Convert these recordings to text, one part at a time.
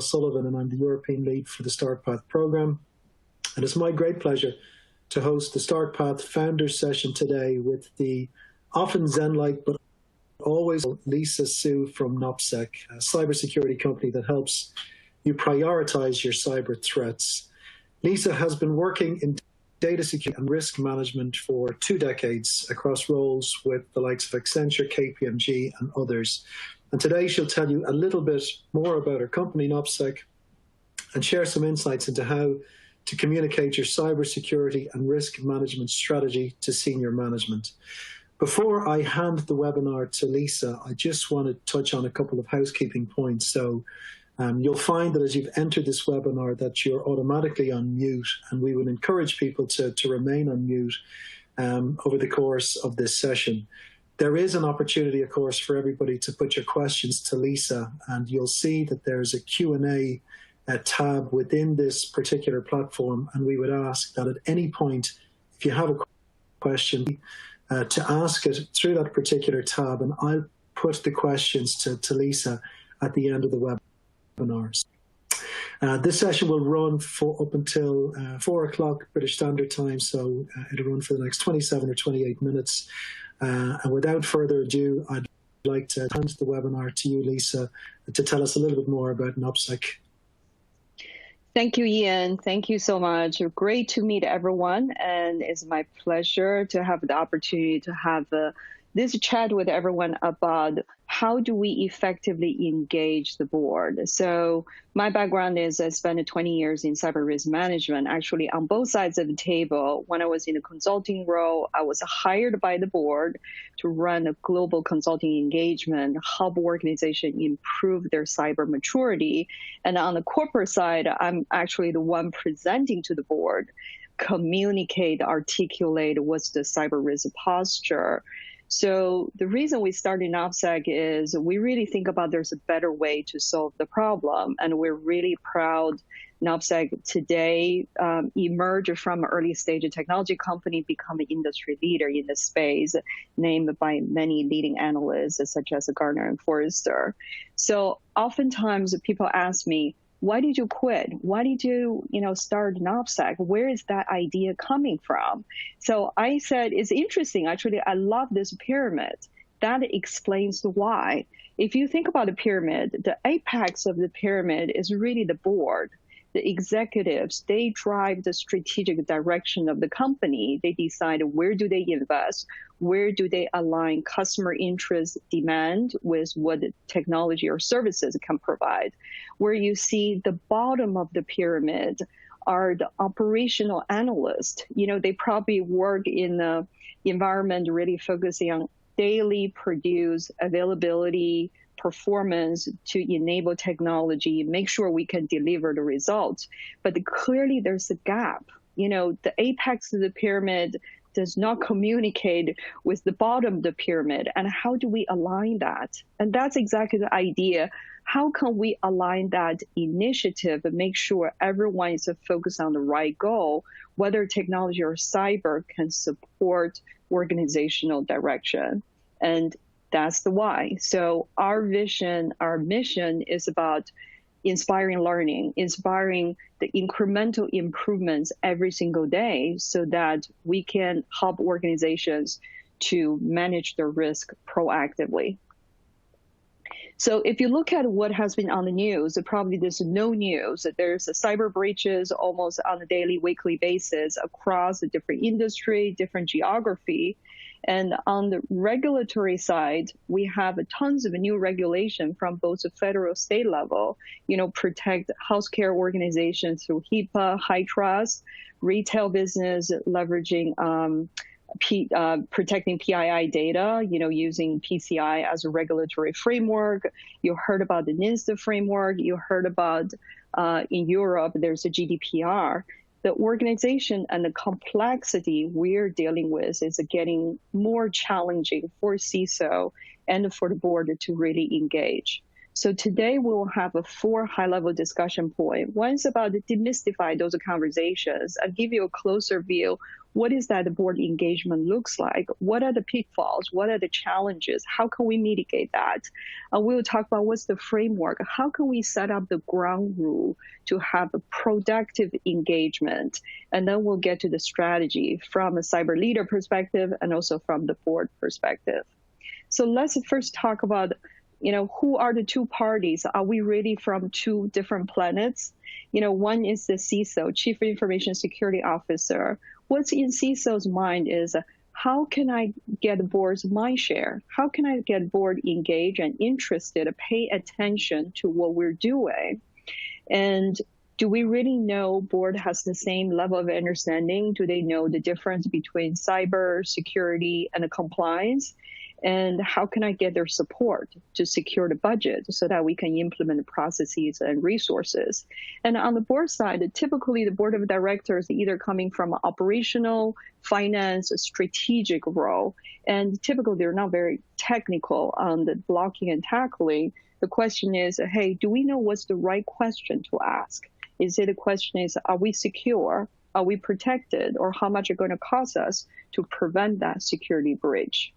Sullivan, and I'm the European lead for the StartPath program. And it's my great pleasure to host the StartPath Founders Session today with the often Zen-like but always Lisa Su from NopSec, a cybersecurity company that helps you prioritize your cyber threats. Lisa has been working in data security and risk management for 2 decades across roles with the likes of Accenture, KPMG, and others. And today she'll tell you a little bit more about her company, NopSec, and share some insights into how to communicate your cybersecurity and risk management strategy to senior management. Before I hand the webinar to Lisa, I just want to touch on a couple of housekeeping points. So you'll find that as you've entered this webinar that you're automatically on mute, and we would encourage people to remain on mute over the course of this session. There is an opportunity, of course, for everybody to put your questions to Lisa, and you'll see that there's a Q&A tab within this particular platform, and we would ask that at any point, if you have a question, to ask it through that particular tab, and I'll put the questions to Lisa at the end of the webinars. This session will run up until 4 o'clock British Standard Time, so it'll run for the next 27 or 28 minutes. And without further ado, I'd like to hand the webinar to you, Lisa, to tell us a little bit more about NopSec. Thank you, Ian. Thank you so much. Great to meet everyone, and it's my pleasure to have the opportunity to have this chat with everyone about how do we effectively engage the board. So my background is I spent 20 years in cyber risk management, actually on both sides of the table. When I was in a consulting role, I was hired by the board to run a global consulting engagement, help organization improve their cyber maturity. And on the corporate side, I'm actually the one presenting to the board, communicate, articulate what's the cyber risk posture. So the reason we started NopSec is we really think about there's a better way to solve the problem. And we're really proud NopSec today emerged from an early stage technology company, become an industry leader in the space, named by many leading analysts such as Gartner and Forrester. So oftentimes people ask me, why did you quit? Why did you, start NopSec? Where is that idea coming from? So I said, it's interesting. Actually, I love this pyramid. That explains why. If you think about the pyramid, the apex of the pyramid is really the board. The executives, they drive the strategic direction of the company. They decide where do they invest, where do they align customer interest demand with what technology or services can provide. Where you see the bottom of the pyramid are the operational analysts. They probably work in the environment really focusing on daily produce, availability, performance to enable technology, make sure we can deliver the results. But clearly there's a gap. The apex of the pyramid does not communicate with the bottom of the pyramid. And how do we align that? And that's exactly the idea. How can we align that initiative and make sure everyone is focused on the right goal, whether technology or cyber can support organizational direction? And that's the why. So our vision, our mission is about inspiring learning, inspiring the incremental improvements every single day so that we can help organizations to manage their risk proactively. So if you look at what has been on the news, probably there's no news. There's cyber breaches almost on a daily, weekly basis across a different industry, different geography. And on the regulatory side, we have tons of new regulation from both the federal and state level, protect healthcare organizations through HIPAA, high trust, retail business leveraging protecting PII data, using PCI as a regulatory framework. You heard about the NIST framework. You heard about in Europe, there's a GDPR. The organization and the complexity we're dealing with is getting more challenging for CISO and for the board to really engage. So today we will have 4 high-level discussion points. One is about to demystify those conversations and give you a closer view. What is that board engagement looks like? What are the pitfalls? What are the challenges? How can we mitigate that? We'll talk about what's the framework. How can we set up the ground rule to have a productive engagement? And then we'll get to the strategy from a cyber leader perspective and also from the board perspective. So let's first talk about, who are the 2 parties? Are we really from 2 different planets? One is the CISO, Chief Information Security Officer. What's in CISO's mind is, how can I get the board's mind share? How can I get board engaged and interested, pay attention to what we're doing? And do we really know board has the same level of understanding? Do they know the difference between cyber security and compliance? And how can I get their support to secure the budget so that we can implement the processes and resources? And on the board side, typically the board of directors either coming from operational, finance, strategic role, and typically they're not very technical on the blocking and tackling. The question is, hey, do we know what's the right question to ask? Is it a question is, are we secure? Are we protected? Or how much it's going to cost us to prevent that security breach?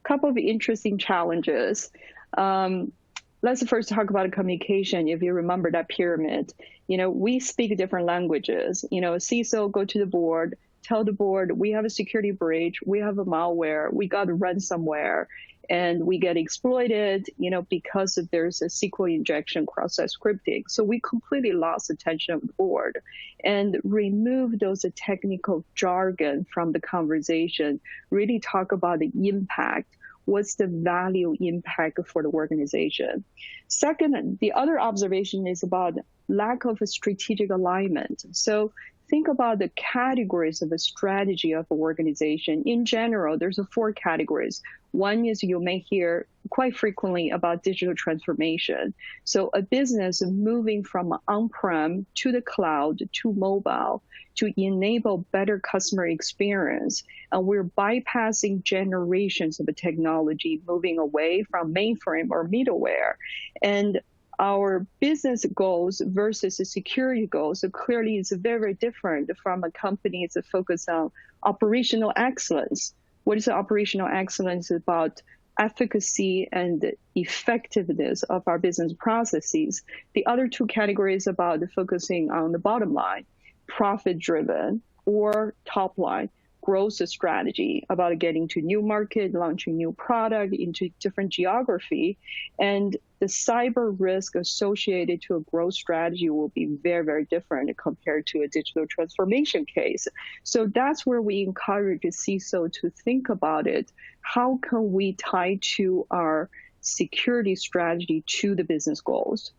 Couple of interesting challenges. Let's first talk about communication. If you remember that pyramid, we speak different languages. CISO go to the board, tell the board, we have a security breach, we have a malware, we got ransomware, and we get exploited, because there's a SQL injection cross-site scripting. So we completely lost attention of the board and remove those technical jargon from the conversation, really talk about the impact. What's the value impact for the organization? Second, the other observation is about lack of a strategic alignment. So think about the categories of a strategy of an organization. In general, there's 4 categories. One is you may hear quite frequently about digital transformation. So a business moving from on-prem to the cloud to mobile to enable better customer experience. And we're bypassing generations of the technology, moving away from mainframe or middleware. And our business goals versus the security goals, so clearly it's very, very different from a company that's focused on operational excellence. What is operational excellence? About efficacy and effectiveness of our business processes. The other 2 categories about focusing on the bottom line, profit-driven or top line. Growth strategy about getting to new market, launching new product into different geography, and the cyber risk associated to a growth strategy will be very, very different compared to a digital transformation case. So that's where we encourage CISO to think about it. How can we tie to our security strategy to the business goals?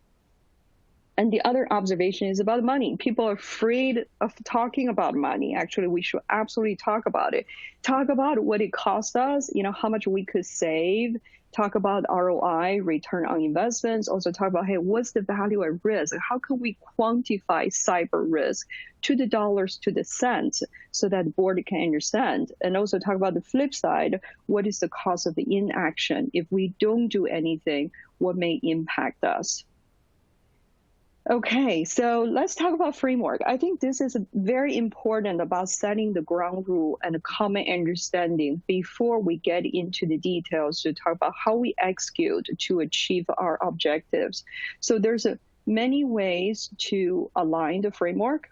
And the other observation is about money. People are afraid of talking about money. Actually, we should absolutely talk about it. Talk about what it costs us, how much we could save. Talk about ROI, return on investments. Also talk about, hey, what's the value at risk? How can we quantify cyber risk to the dollars, to the cents, so that the board can understand? And also talk about the flip side. What is the cost of the inaction? If we don't do anything, what may impact us? Okay, so let's talk about framework. I think this is very important about setting the ground rule and a common understanding before we get into the details to talk about how we execute to achieve our objectives. So there's many ways to align the framework.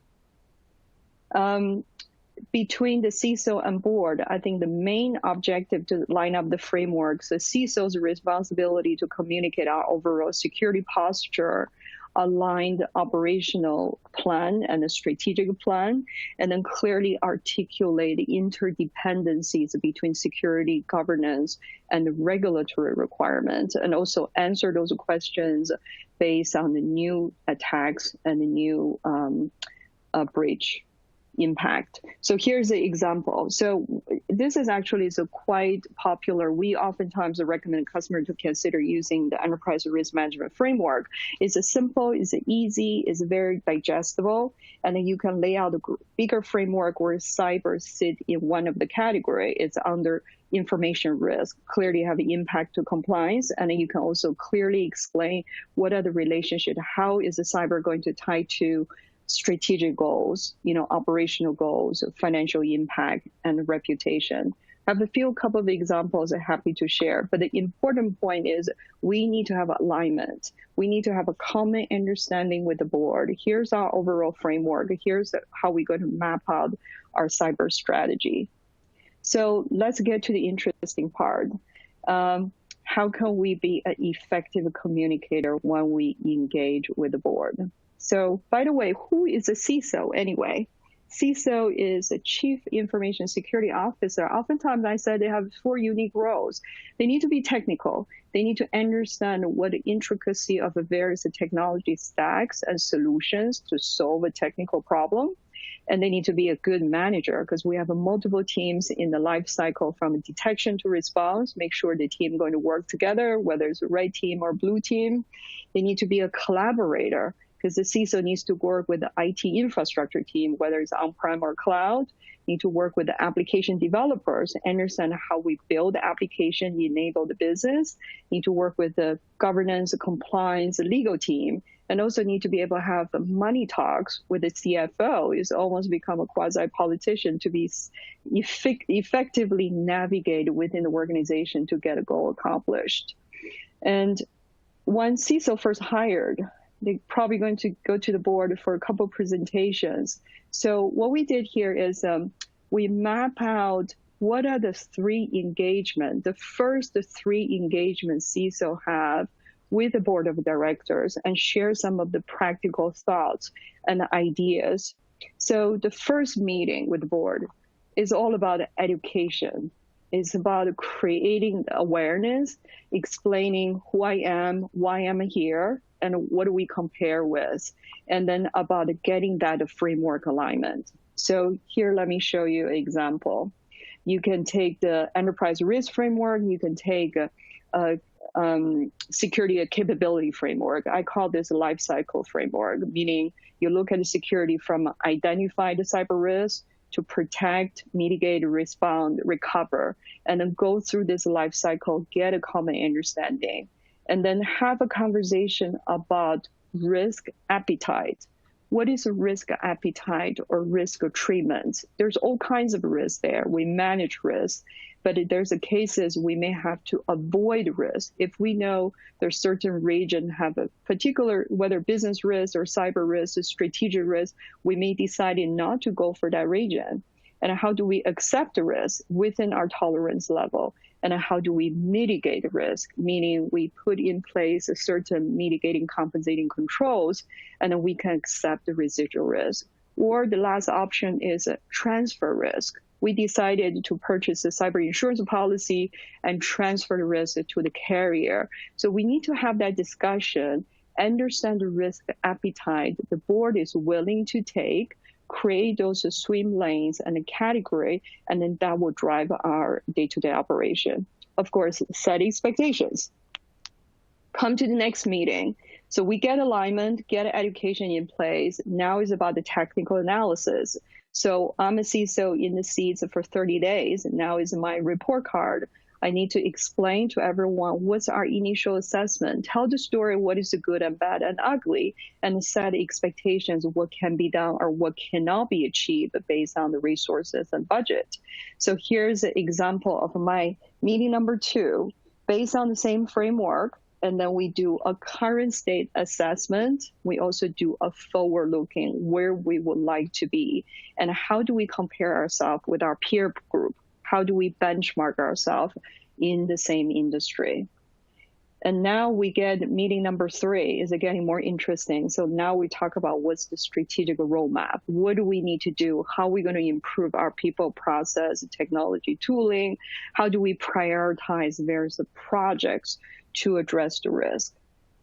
Between the CISO and board, I think the main objective to line up the frameworks, the CISO's responsibility to communicate our overall security posture, aligned operational plan and a strategic plan, and then clearly articulate interdependencies between security, governance, and the regulatory requirements, and also answer those questions based on the new attacks and the new breach. impact. So here's the example. So this is actually quite popular. We oftentimes recommend customers to consider using the enterprise risk management framework. It's a simple, it's easy, it's very digestible, and then you can lay out a bigger framework where cyber sit in one of the category. It's under information risk, clearly have an impact to compliance, and then you can also clearly explain what are the relationship, how is the cyber going to tie to strategic goals, operational goals, financial impact, and reputation. I have a couple of examples I'm happy to share, but the important point is we need to have alignment. We need to have a common understanding with the board. Here's our overall framework. Here's how we're going to map out our cyber strategy. So let's get to the interesting part. How can we be an effective communicator when we engage with the board? So, by the way, who is a CISO anyway? CISO is a Chief Information Security Officer. Oftentimes, I said they have 4 unique roles. They need to be technical. They need to understand what the intricacy of the various technology stacks and solutions to solve a technical problem. And they need to be a good manager because we have multiple teams in the life cycle from detection to response, make sure the team going to work together, whether it's a red team or blue team. They need to be a collaborator because the CISO needs to work with the IT infrastructure team, whether it's on-prem or cloud, need to work with the application developers, understand how we build the application, enable the business, need to work with the governance, compliance, legal team, and also need to be able to have money talks with the CFO. It's almost become a quasi-politician to be effectively navigate within the organization to get a goal accomplished. And when CISO first hired, they're probably going to go to the board for a couple of presentations. So what we did here is we map out what are the 3 engagements, the first 3 engagements CISO have with the board of directors and share some of the practical thoughts and ideas. So the first meeting with the board is all about education. It's about creating awareness, explaining who I am, why I'm here, and what do we compare with, and then about getting that framework alignment. So here, let me show you an example. You can take the enterprise risk framework, you can take a security capability framework. I call this a life cycle framework, meaning you look at the security from identify the cyber risk to protect, mitigate, respond, recover, and then go through this life cycle, get a common understanding, and then have a conversation about risk appetite. What is a risk appetite or risk treatment? There's all kinds of risks there. We manage risk, but there's cases we may have to avoid risk. If we know there's certain region have a particular, whether business risk or cyber risk, or strategic risk, we may decide not to go for that region. And how do we accept the risk within our tolerance level? And how do we mitigate the risk? Meaning we put in place a certain mitigating compensating controls, and then we can accept the residual risk. Or the last option is a transfer risk. We decided to purchase a cyber insurance policy and transfer the risk to the carrier. So we need to have that discussion, understand the risk appetite the board is willing to take, create those swim lanes and a category, and then that will drive our day-to-day operation. Of course, set expectations. Come to the next meeting. So we get alignment, get education in place. Now is about the technical analysis. So I'm a CISO in the seats for 30 days. Now is my report card. I need to explain to everyone what's our initial assessment, tell the story, what is the good and bad and ugly, and set expectations, what can be done or what cannot be achieved based on the resources and budget. So here's an example of my meeting number 2, based on the same framework. And then we do a current state assessment. We also do a forward looking where we would like to be and how do we compare ourselves with our peer group? How do we benchmark ourselves in the same industry? And now we get meeting number 3 is getting more interesting. So now we talk about what's the strategic roadmap. What do we need to do? How are we going to improve our people, process, technology, tooling? How do we prioritize various projects to address the risk?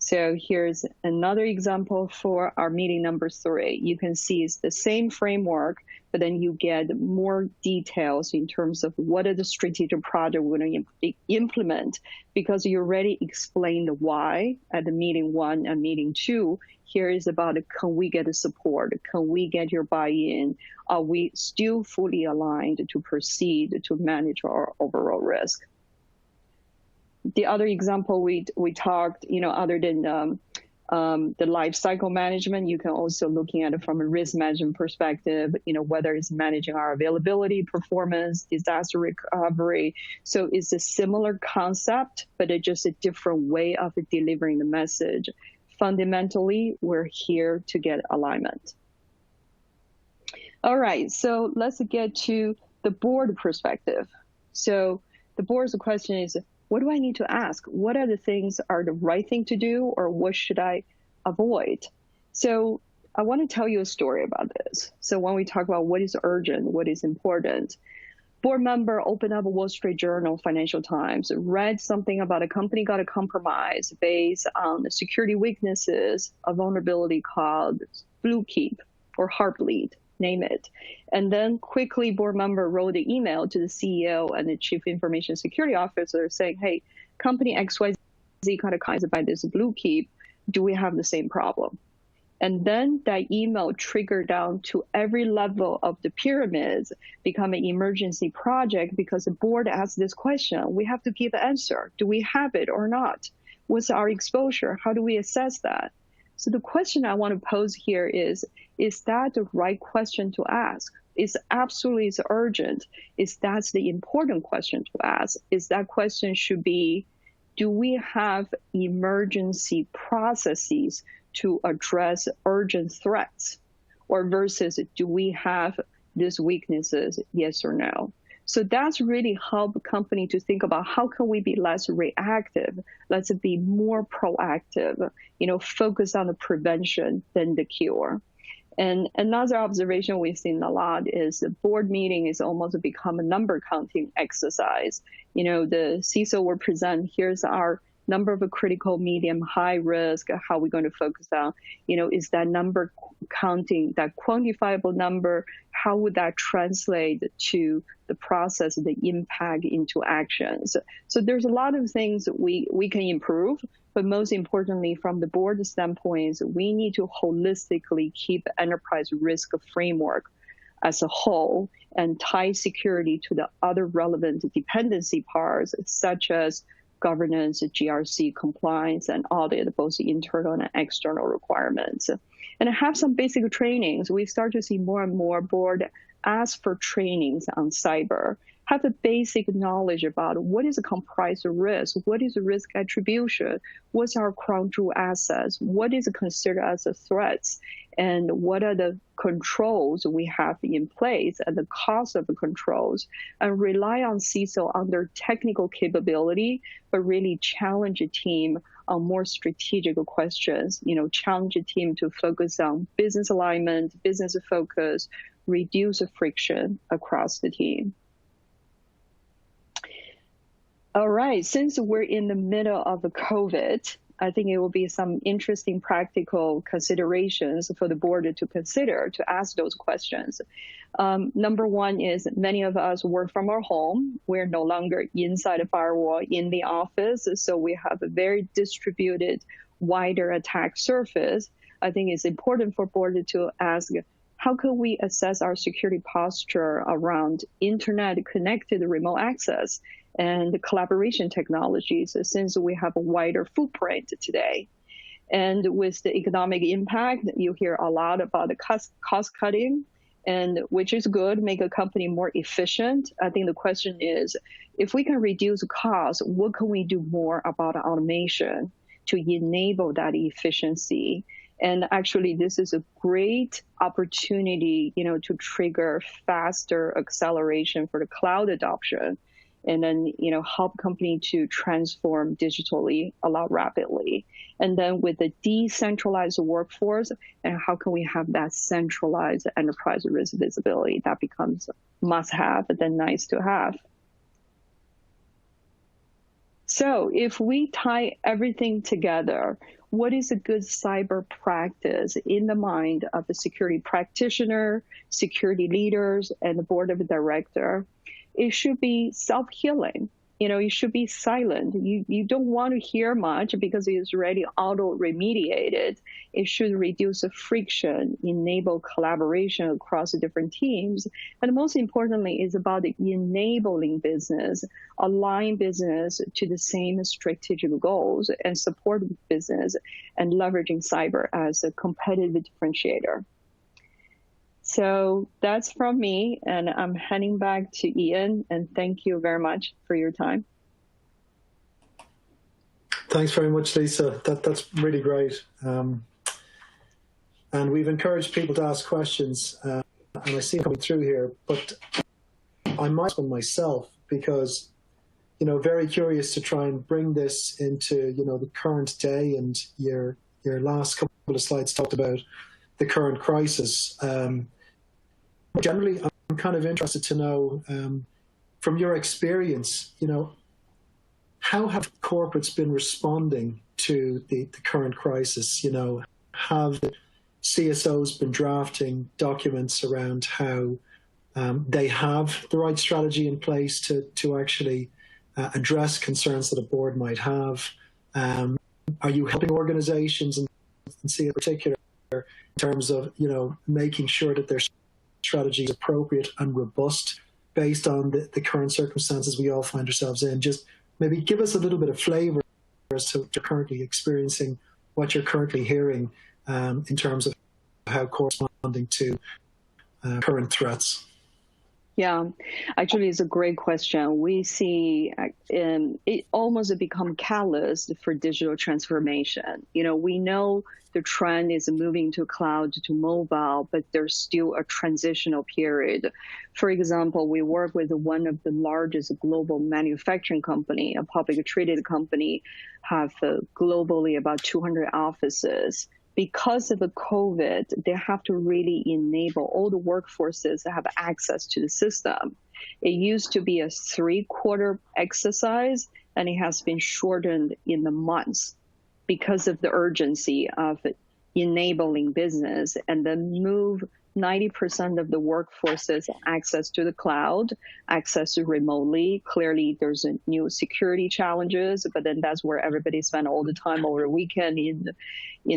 So here's another example for our meeting number 3. You can see it's the same framework, but then you get more details in terms of what are the strategic project we're going to implement, because you already explained the why at the meeting 1 and meeting 2. Here is about, can we get the support? Can we get your buy-in? Are we still fully aligned to proceed to manage our overall risk? The other example we talked, other than the life cycle management, you can also looking at it from a risk management perspective, whether it's managing our availability, performance, disaster recovery. So it's a similar concept, but it's just a different way of delivering the message. Fundamentally, we're here to get alignment. All right, so let's get to the board perspective. So the board's question is, what do I need to ask? What are the things are the right thing to do, or what should I avoid? So I want to tell you a story about this. So when we talk about what is urgent, what is important, board member opened up a Wall Street Journal, Financial Times, read something about a company got a compromise based on the security weaknesses, a vulnerability called Blue Keep or Heartbleed, name it. And then quickly board member wrote an email to the CEO and the Chief Information Security Officer saying, hey, company XYZ got a by this Blue Keep. Do we have the same problem? And then that email triggered down to every level of the pyramids, become an emergency project because the board asked this question. We have to give an answer. Do we have it or not? What's our exposure? How do we assess that? So the question I want to pose here is that the right question to ask? Is absolutely urgent? Is that the important question to ask? Is that question should be, do we have emergency processes to address urgent threats? Or versus, do we have these weaknesses, yes or no? So that's really help a company to think about how can we be less reactive, let's be more proactive, focus on the prevention than the cure. And another observation we've seen a lot is the board meeting is almost become a number counting exercise. The CISO will present, here's our number of critical, medium, high risk, how we're going to focus on, is that number counting, that quantifiable number, how would that translate to the process, the impact into actions? So there's a lot of things we can improve, but most importantly, from the board standpoint, we need to holistically keep enterprise risk framework as a whole and tie security to the other relevant dependency parts, such as governance, GRC, compliance, and audit, both internal and external requirements. And have some basic trainings. We start to see more and more board ask for trainings on cyber, have a basic knowledge about what is a comprised risk, what is a risk attribution, what's our crown jewel assets, what is considered as a threats, and what are the controls we have in place and the cost of the controls, and rely on CISO on their technical capability, but really challenge a team on more strategic questions, challenge a team to focus on business alignment, business focus, reduce friction across the team. All right, since we're in the middle of COVID, I think it will be some interesting practical considerations for the board to consider to ask those questions. Number one is many of us work from our home. We're no longer inside a firewall in the office, so we have a very distributed, wider attack surface. I think it's important for board to ask, how can we assess our security posture around internet connected remote access and collaboration technologies, since we have a wider footprint today? And with the economic impact, you hear a lot about the cost cutting, and which is good, make a company more efficient. I think the question is, if we can reduce costs, what can we do more about automation to enable that efficiency? And actually, this is a great opportunity, to trigger faster acceleration for the cloud adoption, and then, help company to transform digitally a lot rapidly. And then with the decentralized workforce, and how can we have that centralized enterprise risk visibility? That becomes must have, but then nice to have. So if we tie everything together, what is a good cyber practice in the mind of the security practitioner, security leaders, and the board of director. It should be self-healing. You should be silent. You don't want to hear much because it's already auto-remediated. It should reduce the friction, enable collaboration across the different teams. And most importantly, is about enabling business, align business to the same strategic goals, and support business, and leveraging cyber as a competitive differentiator. So that's from me, and I'm handing back to Ian, and thank you very much for your time. Thanks very much, Lisa. That's really great. And we've encouraged people to ask questions, and I see them coming through here, but I might one myself because, very curious to try and bring this into, the current day, and your last couple of slides talked about the current crisis. Generally, I'm kind of interested to know, from your experience, how have corporates been responding to the current crisis? Have CISOs been drafting documents around how they have the right strategy in place to actually address concerns that a board might have? Are you helping organizations, and see in particular, in terms of, making sure that their strategy is appropriate and robust based on the current circumstances we all find ourselves in? Just maybe give us a little bit of flavor as to what you're currently experiencing, what you're currently hearing in terms of how corresponding to current threats. Yeah, actually, it's a great question. We see it almost become catalyst for digital transformation. We know the trend is moving to cloud, to mobile, but there's still a transitional period. For example, we work with one of the largest global manufacturing company, a publicly traded company, have globally about 200 offices. Because of the COVID, they have to really enable all the workforces to have access to the system. It used to be a 3-quarter exercise, and it has been shortened in the months because of the urgency of enabling business, and then move 90% of the workforce's access to the cloud, access to remotely. Clearly, there's a new security challenges, but then that's where everybody spent all the time over the weekend in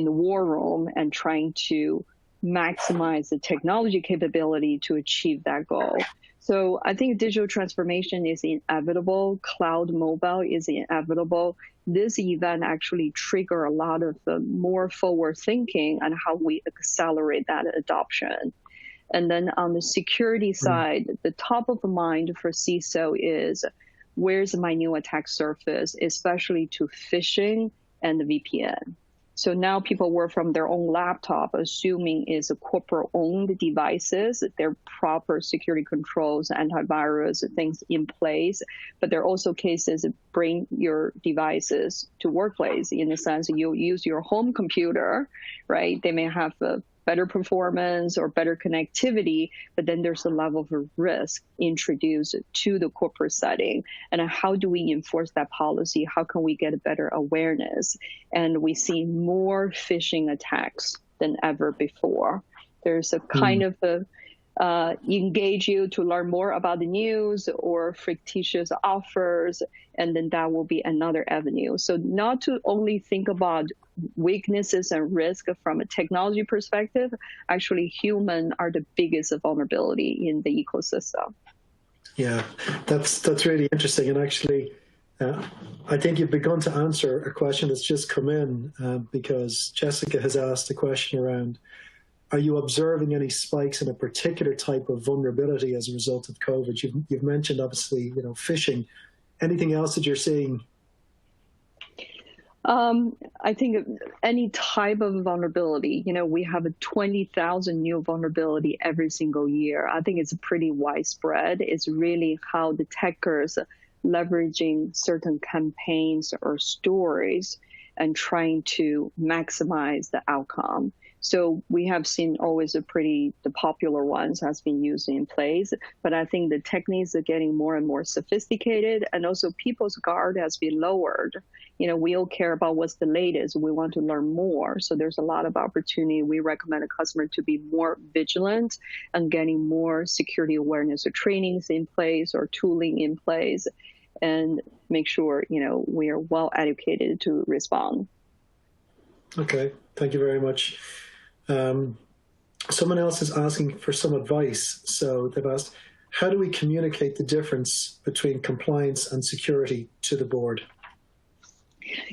the war room and trying to maximize the technology capability to achieve that goal. So I think digital transformation is inevitable. Cloud mobile is inevitable. This event actually triggered a lot of more forward thinking on how we accelerate that adoption. And then on the security side, the top of mind for CISO is, where's my new attack surface, especially to phishing and the VPN. So now people work from their own laptop, assuming it's a corporate-owned devices, their proper security controls, antivirus, things in place. But there are also cases that bring your devices to workplace, in the sense you use your home computer, right? They may have a better performance or better connectivity, but then there's a level of risk introduced to the corporate setting. And how do we enforce that policy? How can we get a better awareness? And we see more phishing attacks than ever before. There's a kind of engage you to learn more about the news or fictitious offers, and then that will be another avenue. So not to only think about weaknesses and risk from a technology perspective, actually human are the biggest vulnerability in the ecosystem. Yeah, that's really interesting. And actually, I think you've begun to answer a question that's just come in because Jessica has asked a question around, are you observing any spikes in a particular type of vulnerability as a result of COVID? You've mentioned, obviously, phishing. Anything else that you're seeing? I think any type of vulnerability, we have 20,000 new vulnerability every single year. I think it's pretty widespread. It's really how the attackers leveraging certain campaigns or stories and trying to maximize the outcome. So we have seen always the popular ones has been used in place, but I think the techniques are getting more and more sophisticated, and also people's guard has been lowered. We all care about what's the latest. We want to learn more. So there's a lot of opportunity. We recommend a customer to be more vigilant and getting more security awareness or trainings in place or tooling in place, and make sure, we are well educated to respond. Okay, thank you very much. Someone else is asking for some advice. So they've asked, how do we communicate the difference between compliance and security to the board?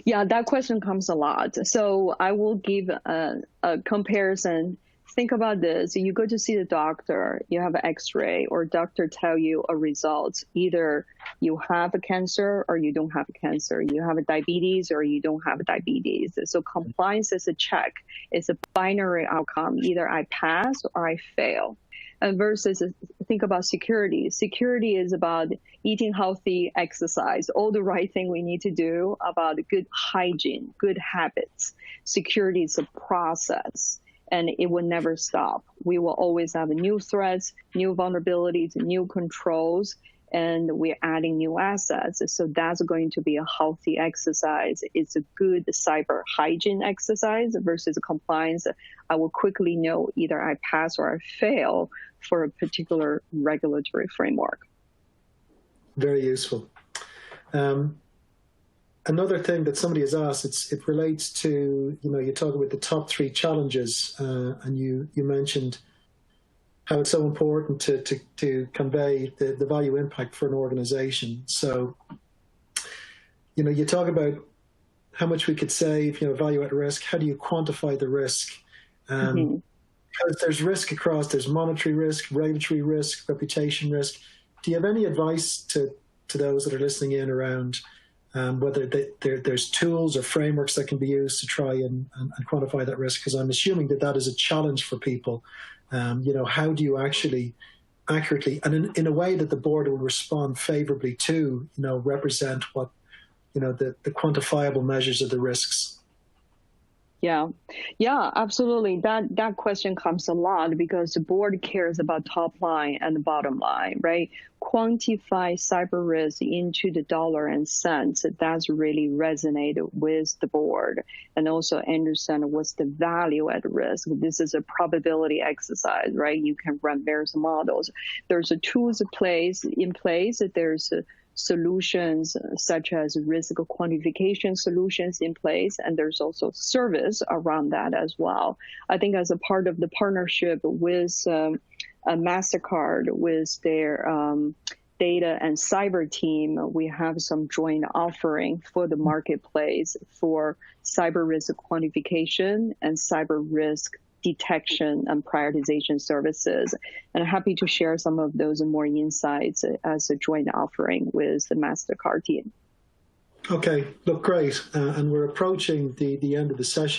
Yeah, that question comes a lot. So I will give a comparison. Think about this. You go to see the doctor, you have an x-ray, or doctor tell you a result. Either you have a cancer or you don't have a cancer. You have a diabetes or you don't have a diabetes. So compliance is a check. It's a binary outcome. Either I pass or I fail. And versus think about security. Security is about eating healthy, exercise, all the right thing we need to do, about good hygiene, good habits. Security is a process, and it will never stop. We will always have new threats, new vulnerabilities, new controls, and we're adding new assets. So that's going to be a healthy exercise. It's a good cyber hygiene exercise versus compliance. I will quickly know either I pass or I fail for a particular regulatory framework. Very useful. Another thing that somebody has asked, it relates to, you talk about the top 3 challenges, and you mentioned how it's so important to convey the value impact for an organization. So, you talk about how much we could save, value at risk. How do you quantify the risk? Because there's risk across, there's monetary risk, regulatory risk, reputation risk. Do you have any advice to those that are listening in around whether there's tools or frameworks that can be used to try and quantify that risk? Because I'm assuming that is a challenge for people. How do you actually accurately, and in a way that the board will respond favorably to, represent what, the quantifiable measures of the risks? Yeah, absolutely. That question comes a lot because the board cares about top line and the bottom line, right? Quantify cyber risk into the dollar and cents. That's really resonated with the board, and also understand what's the value at risk. This is a probability exercise, right? You can run various models. There's a tools in place. There's solutions such as risk quantification solutions in place, and there's also service around that as well. I think as a part of the partnership with Mastercard, with their data and cyber team, we have some joint offering for the marketplace for cyber risk quantification and cyber risk detection and prioritization services. And I'm happy to share some of those and more insights as a joint offering with the Mastercard team. Okay, look, great. And we're approaching the end of the session.